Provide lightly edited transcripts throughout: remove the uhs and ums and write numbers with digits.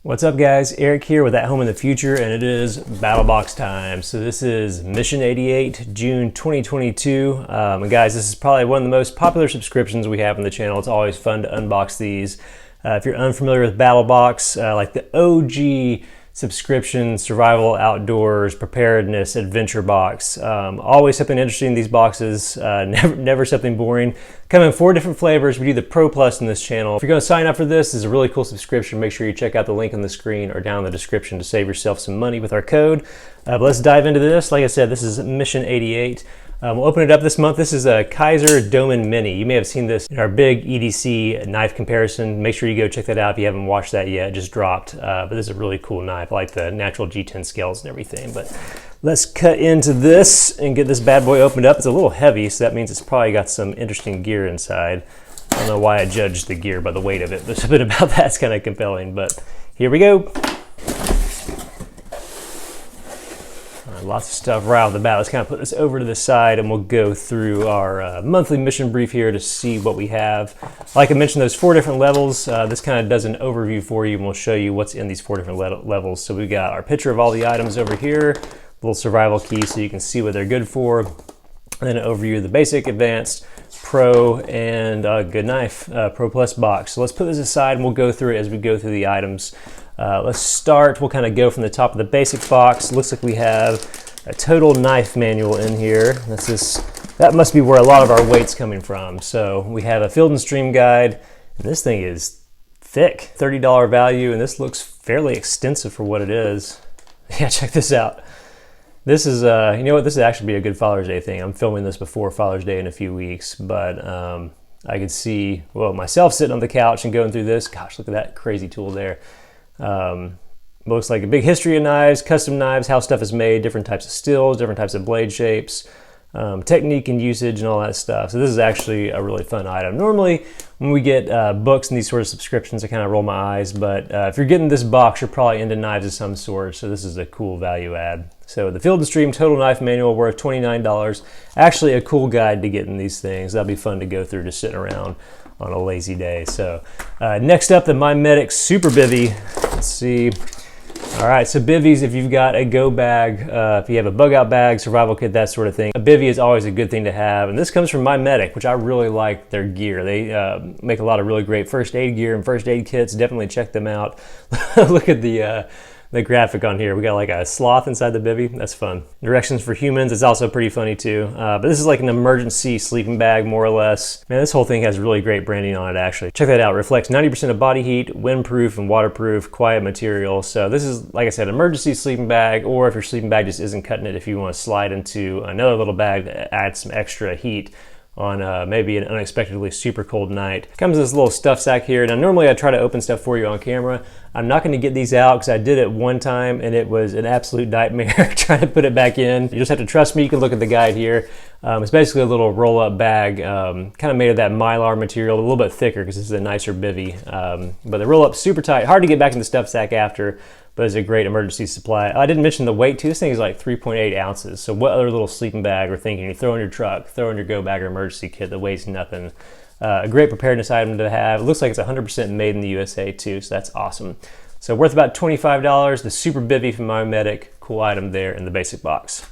What's up guys, Eric here with At Home in the Future, and it is Battlbox time. So this is Mission 88, June 2022. And guys, this is probably one of the most popular subscriptions we have on the channel. It's always fun to unbox these. If you're unfamiliar with Battlbox, like the OG subscription, survival, outdoors, preparedness, adventure box. Always something interesting in these boxes, never something boring. Come in 4 different flavors. We do the Pro Plus in this channel. If you're gonna sign up for this is a really cool subscription. Make sure you check out the link on the screen or down in the description to save yourself some money with our code. But let's dive into this. Like I said, this is Mission 88. We'll open it up this month. This is a Kaiser Domen Mini. You may have seen this in our big EDC knife comparison. Make sure you go check that out if you haven't watched that yet. It just dropped. But this is a really cool knife. I like the natural G10 scales and everything. But let's cut into this and get this bad boy opened up. It's a little heavy, so that means it's probably got some interesting gear inside. I don't know why I judged the gear by the weight of it. There's a bit about that's kind of compelling, but here we go. Lots of stuff right off the bat. Let's kind of put this over to the side and we'll go through our monthly mission brief here to see what we have. Like I mentioned, those 4 different levels. This kind of does an overview for you and we'll show you what's in these 4 different levels. So we got our picture of all the items over here, little survival key so you can see what they're good for, and then an overview of the basic, advanced, pro, and good knife, Pro Plus box. So let's put this aside and we'll go through it as we go through the items. Let's start, we'll kind of go from the top of the basic box. Looks like we have a total knife manual in here. That must be where a lot of our weight's coming from. So we have a field and stream guide, and this thing is thick, $30 value, and this looks fairly extensive for what it is. Yeah, check this out. This is, you know what, this would actually be a good Father's Day thing. I'm filming this before Father's Day in a few weeks, but I could see, well, myself sitting on the couch and going through this. Gosh, look at that crazy tool there. Looks like a big history of knives, custom knives, how stuff is made, different types of stills, different types of blade shapes, technique and usage and all that stuff. So this is actually a really fun item. Normally when we get books and these sort of subscriptions, I kind of roll my eyes, but if you're getting this box, you're probably into knives of some sort, so this is a cool value add. So the Field and Stream Total Knife Manual worth $29. Actually a cool guide to getting these things. That'll be fun to go through just sitting around on a lazy day. So next up, the Mimedix Super Bivvy. Let's see. All right, so bivvies, if you've got a go bag, if you have a bug out bag, survival kit, that sort of thing, a bivvy is always a good thing to have. And this comes from Mimedix, which I really like their gear. They make a lot of really great first aid gear and first aid kits. Definitely check them out. Look at the graphic on here. We got like a sloth inside the bivvy. That's fun. Directions for humans. It's also pretty funny too. But this is like an emergency sleeping bag, more or less. Man, this whole thing has really great branding on it, actually. Check that out. Reflects 90% of body heat, windproof and waterproof, quiet material. So this is, like I said, emergency sleeping bag, or if your sleeping bag just isn't cutting it, if you want to slide into another little bag to add some extra heat on maybe an unexpectedly super cold night. Comes in this little stuff sack here. Now normally I try to open stuff for you on camera. I'm not going to get these out because I did it one time and it was an absolute nightmare trying to put it back in. You just have to trust me. You can look at the guide here. It's basically a little roll-up bag, kind of made of that mylar material, a little bit thicker because this is a nicer bivvy. But the roll-up super tight, hard to get back in the stuff sack after, but it's a great emergency supply. I didn't mention the weight too. This thing is like 3.8 ounces. So what other little sleeping bag we're thinking? You throw in your truck, throw in your go bag or emergency kit that weighs nothing. A great preparedness item to have. It looks like it's 100% made in the USA too, so that's awesome. So worth about $25. The Super Bivvy from Mimedix, cool item there in the basic box.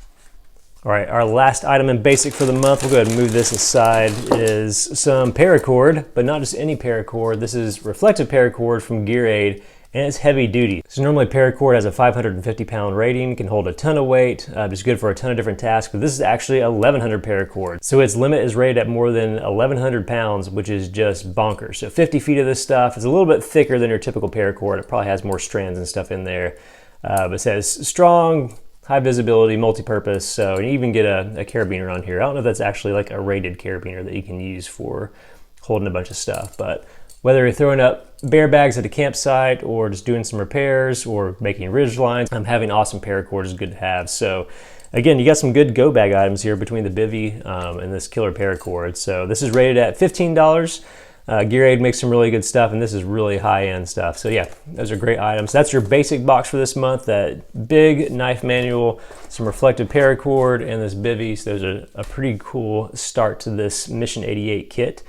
All right, our last item in basic for the month, we'll go ahead and move this aside, is some Paracord, but not just any Paracord. This is reflective Paracord from Gear Aid, and it's heavy duty. So normally Paracord has a 550-pound rating, can hold a ton of weight, just good for a ton of different tasks, but this is actually 1100 Paracord. So its limit is rated at more than 1100 pounds, which is just bonkers. So 50 feet of this stuff. It's a little bit thicker than your typical Paracord. It probably has more strands and stuff in there, but it says strong, high visibility, multi-purpose, so you even get a carabiner on here. I don't know if that's actually like a rated carabiner that you can use for holding a bunch of stuff, but whether you're throwing up bear bags at a campsite or just doing some repairs or making ridge lines, having awesome Paracord is good to have. So again, you got some good go bag items here between the Bivvy and this killer Paracord. So this is rated at $15. Gear Aid makes some really good stuff, and this is really high-end stuff. So yeah, those are great items. That's your basic box for this month. That big knife manual, some reflective Paracord, and this Bivvy. So those are a pretty cool start to this Mission 88 kit.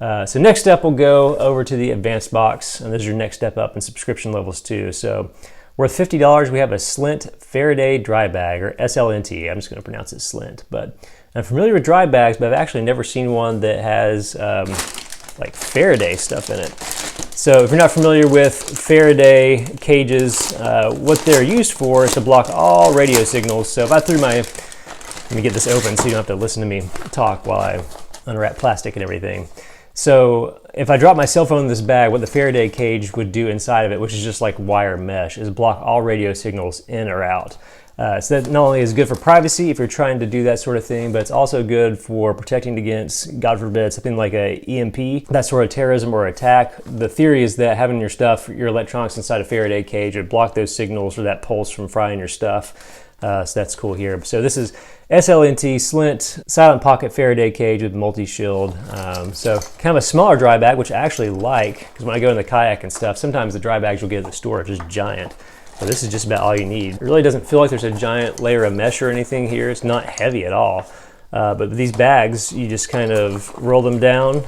So next step, we'll go over to the advanced box, and this is your next step up in subscription levels too. So worth $50, we have a Slint Faraday Dry Bag, or SLNT. I'm just going to pronounce it Slint, but I'm familiar with dry bags, but I've actually never seen one that has like Faraday stuff in it. So if you're not familiar with Faraday cages, what they're used for is to block all radio signals. So if I threw my, let me get this open so you don't have to listen to me talk while I unwrap plastic and everything. So if I drop my cell phone in this bag, what the Faraday cage would do inside of it, which is just like wire mesh, is block all radio signals in or out. So that not only is good for privacy if you're trying to do that sort of thing, but it's also good for protecting against, God forbid, something like a EMP, that sort of terrorism or attack. The theory is that having your stuff, your electronics inside a Faraday cage would block those signals or that pulse from frying your stuff. So that's cool here. So this is SLNT Slint Silent Pocket Faraday Cage with multi-shield. So kind of a smaller dry bag, which I actually like, because when I go in the kayak and stuff, sometimes the dry bags you'll get at the store are just giant. So this is just about all you need. It really doesn't feel like there's a giant layer of mesh or anything here. It's not heavy at all. But these bags, you just kind of roll them down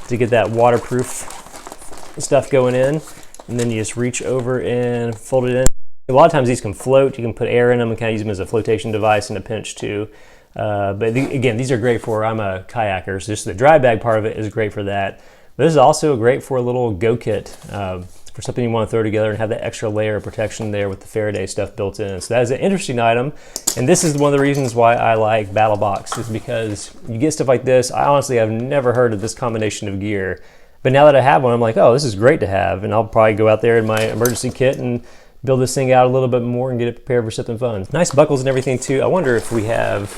to get that waterproof stuff going in. And then you just reach over and fold it in. A lot of times these can float. You can put air in them and kind of use them as a flotation device in a pinch too. Again, these are great for, I'm a kayaker, so just the dry bag part of it is great for that. But this is also great for a little go kit, for something you want to throw together and have that extra layer of protection there with the Faraday stuff built in. So that is an interesting item. And this is one of the reasons why I like Battlbox, is because you get stuff like this. I honestly have never heard of this combination of gear. But now that I have one, I'm like, oh, this is great to have. And I'll probably go out there in my emergency kit and build this thing out a little bit more and get it prepared for something fun. Nice buckles and everything too. I wonder if we have,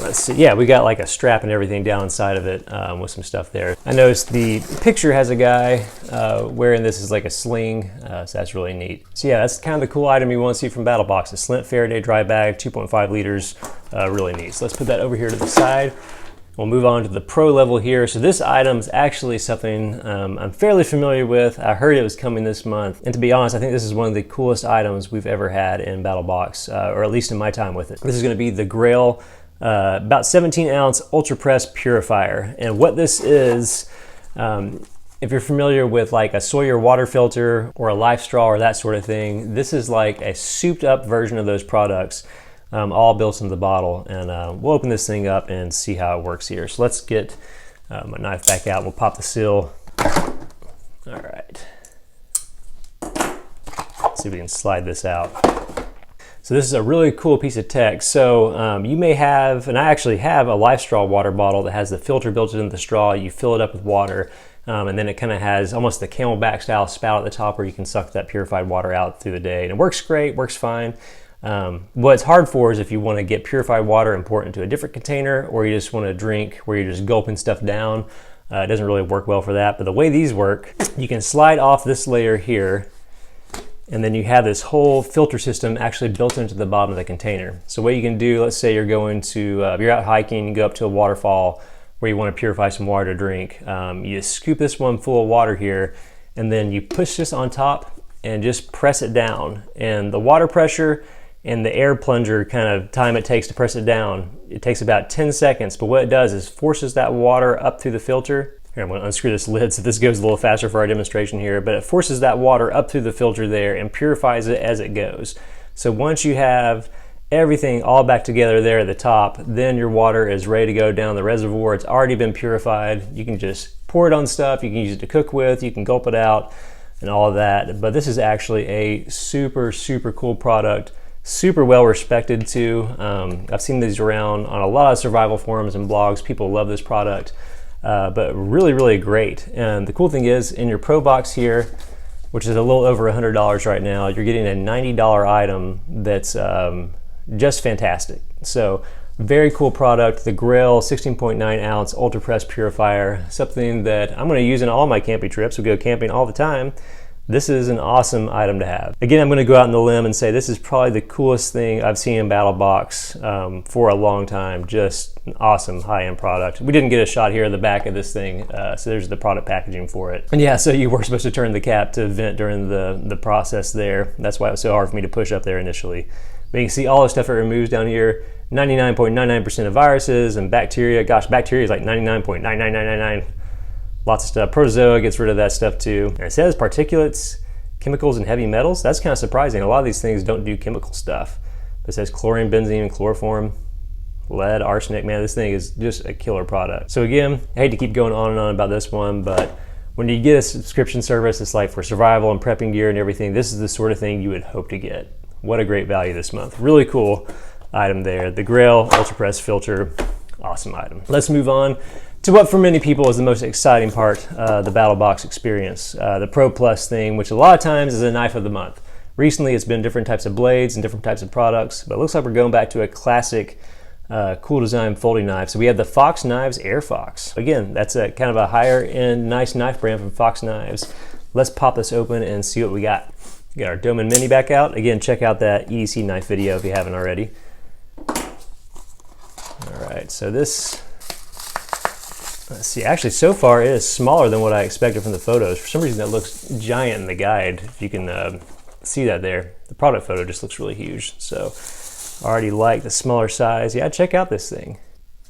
let's see, yeah, we got like a strap and everything down inside of it with some stuff there. I noticed the picture has a guy wearing this as like a sling, so that's really neat. So yeah, that's kind of the cool item you want to see from Battlbox, a Slint Faraday Dry Bag, 2.5 liters, really neat. So let's put that over here to the side. We'll move on to the pro level here. So this item is actually something I'm fairly familiar with. I heard it was coming this month. And to be honest, I think this is one of the coolest items we've ever had in Battlbox, or at least in my time with it. This is gonna be the Grail, about 17 ounce Ultra Press Purifier. And what this is, if you're familiar with like a Sawyer water filter or a Life Straw or that sort of thing, this is like a souped up version of those products. All built into the bottle, and we'll open this thing up and see how it works here. So let's get my knife back out and we'll pop the seal. All right, let's see if we can slide this out. So this is a really cool piece of tech. So you may have, and I actually have, a Life Straw water bottle that has the filter built into the straw. You fill it up with water, and then it kind of has almost the Camelback style spout at the top where you can suck that purified water out through the day. And it works great, works fine. What it's hard for is if you want to get purified water and pour it into a different container, or you just want to drink where you're just gulping stuff down. It doesn't really work well for that. But the way these work, you can slide off this layer here, and then you have this whole filter system actually built into the bottom of the container. So what you can do, let's say you're going to, you're out hiking, you go up to a waterfall where you want to purify some water to drink. You scoop this one full of water here, and then you push this on top and just press it down. And the water pressure and the air plunger kind of time it takes to press it down, it takes about 10 seconds, but what it does is forces that water up through the filter. Here, I'm gonna unscrew this lid so this goes a little faster for our demonstration here, but it forces that water up through the filter there and purifies it as it goes. So once you have everything all back together there at the top, then your water is ready to go down the reservoir. It's already been purified. You can just pour it on stuff, you can use it to cook with, you can gulp it out and all of that. But this is actually a super, super cool product. Super well respected too. I've seen these around on a lot of survival forums and blogs. People love this product, but really, really great. And the cool thing is, in your Pro box here, which is a little over $100 right now, you're getting a $90 item that's just fantastic. So very cool product. The Grail 16.9 ounce Ultra Press Purifier, something that I'm going to use in all my camping trips. We go camping all the time. This is an awesome item to have. Again, I'm going to go out on the limb and say this is probably the coolest thing I've seen in Battlbox for a long time. Just an awesome high-end product. We didn't get a shot here in the back of this thing, so there's the product packaging for it. And yeah, so you were supposed to turn the cap to vent during the process there. That's why it was so hard for me to push up there initially. But you can see all the stuff it removes down here. 99.99% of viruses and bacteria. Gosh, bacteria is like 99.99999. Lots of stuff. Protozoa gets rid of that stuff too. And it says particulates, chemicals, and heavy metals. That's kind of surprising. A lot of these things don't do chemical stuff. But it says chlorine, benzene, chloroform, lead, arsenic. Man, this thing is just a killer product. So again, I hate to keep going on and on about this one, but when you get a subscription service, it's like for survival and prepping gear and everything, this is the sort of thing you would hope to get. What a great value this month. Really cool item there. The Grail Ultra Press filter, awesome item. Let's move on to what for many people is the most exciting part, the Battlbox experience, the Pro Plus thing, which a lot of times is a knife of the month. Recently, it's been different types of blades and different types of products, but it looks like we're going back to a classic cool design folding knife. So we have the Fox Knives Airfox. Again, that's a kind of a higher end, nice knife brand from Fox Knives. Let's pop this open and see what we got. We got our Dome and Mini back out. Again, check out that EDC knife video if you haven't already. All right, so this, let's see, actually so far it is smaller than what I expected from the photos. For some reason that looks giant in the guide, if you can see that there. The product photo just looks really huge. So I already like the smaller size. Yeah, check out this thing.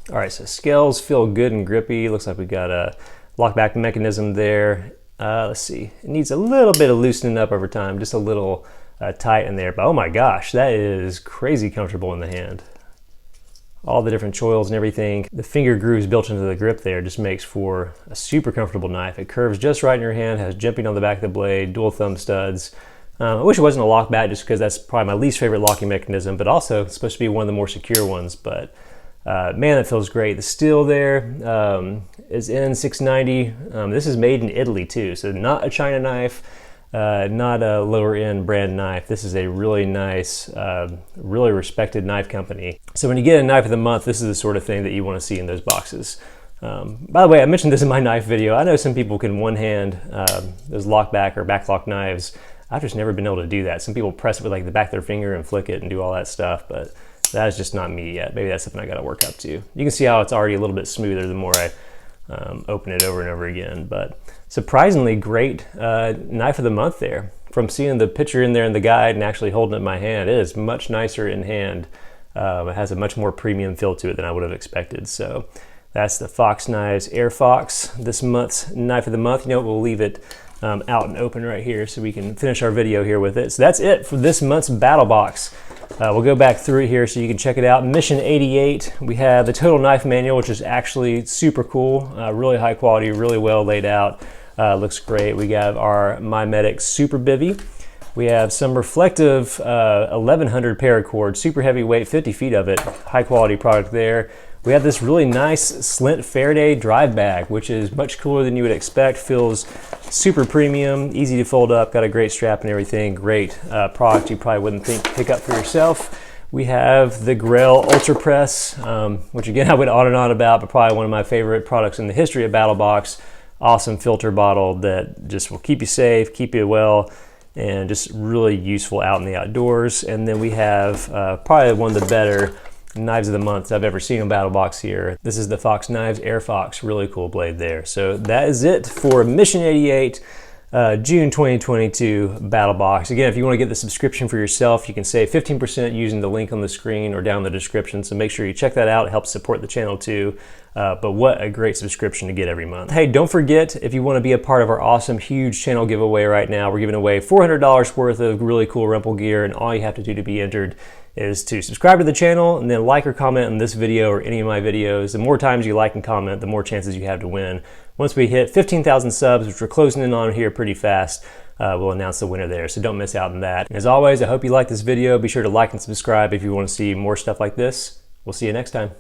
All right, so scales feel good and grippy. Looks like we got a lockback mechanism there. Let's see, it needs a little bit of loosening up over time, just a little tight in there, but oh my gosh, that is crazy comfortable in the hand. All the different choils and everything. The finger grooves built into the grip there just makes for a super comfortable knife. It curves just right in your hand, has jimping on the back of the blade, dual thumb studs. I wish it wasn't a lock back just because that's probably my least favorite locking mechanism, but also it's supposed to be one of the more secure ones. But man, that feels great. The steel there is N690. This is made in Italy too, so not a China knife, not a lower end brand knife. This is a really nice, really respected knife company. So when you get a knife of the month, this is the sort of thing that you want to see in those boxes. By the way, I mentioned this in my knife video. I know some people can one hand those lockback or backlock knives. I've just never been able to do that. Some people press it with like the back of their finger and flick it and do all that stuff, but that is just not me yet. Maybe that's something I got to work up to. You can see how it's already a little bit smoother the more I open it over and over again. But surprisingly great knife of the month there. From seeing the picture in there in the guide and actually holding it in my hand, it is much nicer in hand. It has a much more premium feel to it than I would have expected. So that's the Fox Knives Airfox, this month's knife of the month. You know what, we'll leave it out and open right here so we can finish our video here with it. So that's it for this month's Battlbox. We'll go back through it here so you can check it out. Mission 88, we have the Total Knife Manual, which is actually super cool, really high quality, really well laid out, looks great. We got our Mimedix Super Bivvy. We have some reflective 1100 Paracord, super heavyweight, 50 feet of it, high quality product there. We have this really nice Slint Faraday Drive Bag, which is much cooler than you would expect, feels super premium, easy to fold up, got a great strap and everything, great product you probably wouldn't pick up for yourself. We have the Grail Ultra Press, which again I went on and on about, but probably one of my favorite products in the history of Battlbox. Awesome filter bottle that just will keep you safe, keep you well, and just really useful out in the outdoors. And then we have probably one of the better knives of the month I've ever seen on Battlbox here. This is the Fox Knives Airfox, really cool blade there. So that is it for Mission 88, June 2022 Battlbox. Again, if you want to get the subscription for yourself, you can save 15% using the link on the screen or down in the description. So make sure you check that out. It helps support the channel too. But what a great subscription to get every month. Hey, don't forget, if you want to be a part of our awesome, huge channel giveaway right now, we're giving away $400 worth of really cool rental gear, and all you have to do to be entered is to subscribe to the channel and then like or comment on this video or any of my videos. The more times you like and comment, the more chances you have to win. Once we hit 15,000 subs, which we're closing in on here pretty fast, we'll announce the winner there, so don't miss out on that. And as always, I hope you like this video. Be sure to like and subscribe if you want to see more stuff like this. We'll see you next time.